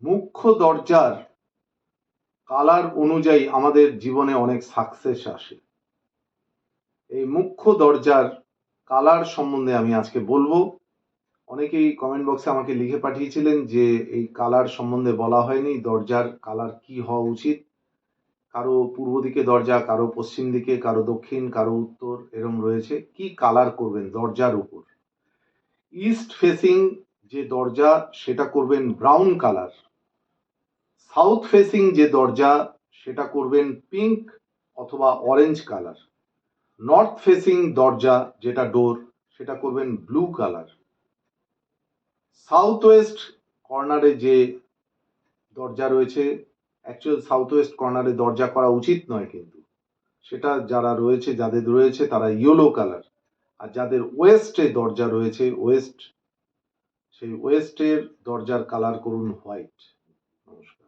মুখ্য দরজার কালার অনুযায়ী আমাদের জীবনে অনেক সাকসেস আসে। এই মুখ্য দরজার কালার সম্বন্ধে আমি আজকে বলবো। অনেকেই কমেন্ট বক্সে আমাকে লিখে পাঠিয়েছিলেন যে এই কালার সম্বন্ধে বলা হয়নি, দরজার কালার কি হওয়া উচিত। কারো পূর্ব দিকে দরজা, কারো পশ্চিম দিকে, কারো দক্ষিণ, কারো উত্তর, এরম রয়েছে। কি কালার করবেন দরজার উপর? ইস্ট ফেসিং যে দরজা সেটা করবেন ব্রাউন কালার। সাউথ ফেসিং যে দরজা সেটা করবেন পিঙ্ক অথবা অরেঞ্জ কালার। নর্থ ফেসিং দরজা যেটা ডোর সেটা করবেন ব্লু কালার। সাউথ ওয়েস্ট কর্নারে যে দরজা রয়েছে, অ্যাকচুয়াল সাউথ ওয়েস্ট কর্নারে দরজা করা উচিত নয়, কিন্তু সেটা যারা রয়েছে, যাদের রয়েছে তারা ইয়েলো কালার। আর যাদের ওয়েস্টে দরজা রয়েছে, সেই ওয়েস্টের দরজার কালার করুন হোয়াইট। নমস্কার।